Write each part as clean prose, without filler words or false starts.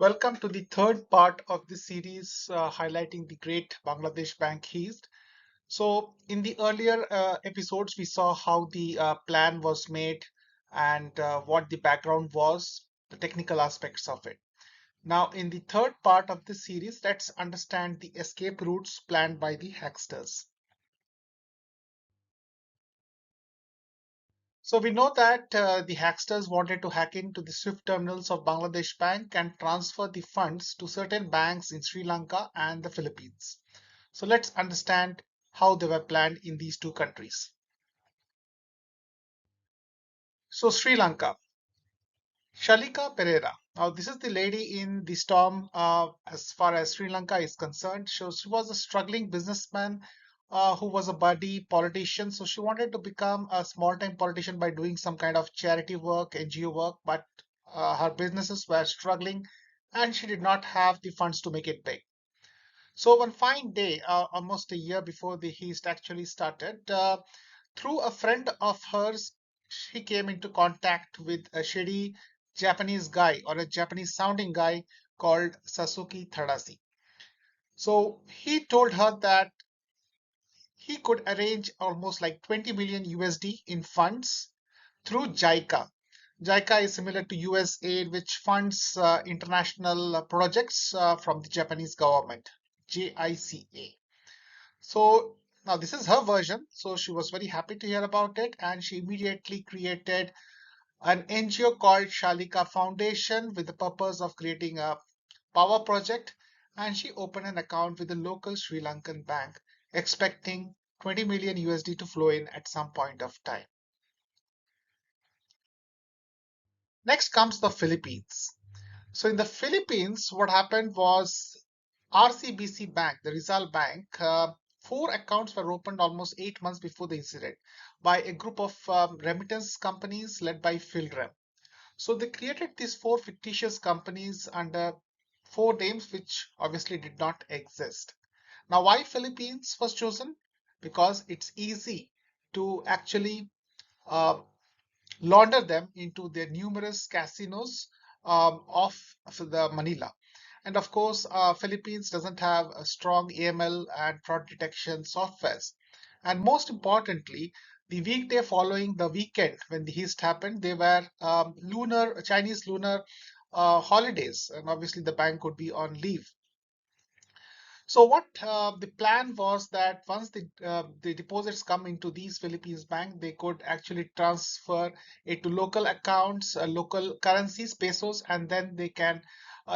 Welcome to the third part of this series highlighting the great Bangladesh bank heist. So, in the earlier episodes, we saw how the plan was made and what the background was, the technical aspects of it. Now, in the third part of this series, let's understand the escape routes planned by the hacksters. So we know that the hacksters wanted to hack into the SWIFT terminals of Bangladesh Bank and transfer the funds to certain banks in Sri Lanka and the Philippines. So let's understand how they were planned in these two countries. So Sri Lanka, Shalika Pereira. Now this is the lady in the storm as far as Sri Lanka is concerned. So she was a struggling businessman who was a buddy politician. So she wanted to become a small-time politician by doing some kind of charity work, NGO work, but her businesses were struggling and she did not have the funds to make it big. So one fine day, almost a year before the heist actually started, through a friend of hers, she came into contact with a shady Japanese guy or a Japanese sounding guy called Sasuke Tadasi. So he told her that he could arrange almost like 20 million USD in funds through JICA. JICA is similar to USAID, which funds international projects from the Japanese government, JICA. So now this is her version. So she was very happy to hear about it, and she immediately created an NGO called Shalika Foundation with the purpose of creating a power project. And she opened an account with the local Sri Lankan bank, expecting 20 million USD to flow in at some point of time. Next comes the Philippines. So in the Philippines, what happened was RCBC Bank, the Rizal Bank, four accounts were opened almost 8 months before the incident by a group of remittance companies led by Philrem. So they created these four fictitious companies under four names which obviously did not exist. Now, why Philippines was chosen? Because it's easy to actually uh, launder them into their numerous casinos of the Manila. And of course, Philippines doesn't have a strong AML and fraud detection softwares. And most importantly, the weekday following the weekend when the heist happened, they were lunar Chinese lunar holidays, and obviously the bank would be on leave. So what the plan was that once the deposits come into these Philippines bank, they could actually transfer it to local accounts, local currencies, pesos, and then they can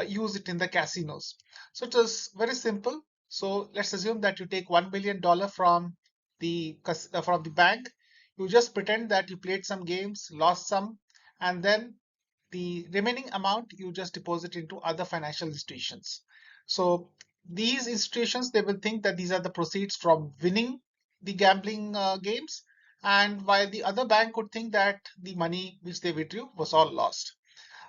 use it in the casinos. So it was very simple. So let's assume that you take $1 billion from from the bank. You just pretend that you played some games, lost some, and then the remaining amount you just deposit into other financial institutions. So these institutions, they will think that these are the proceeds from winning the gambling games, and while the other bank would think that the money which they withdrew was all lost.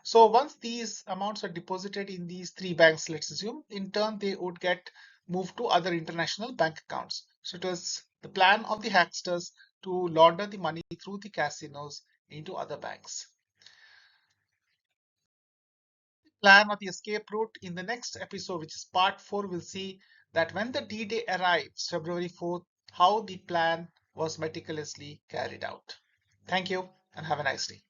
So once these amounts are deposited in these three banks, let's assume, in turn they would get moved to other international bank accounts. So it was the plan of the hacksters to launder the money through the casinos into other banks. Plan of the escape route in the next episode, which is part 4, we'll see that when the D-Day arrives, February 4th, how the plan was meticulously carried out. Thank you and have a nice day.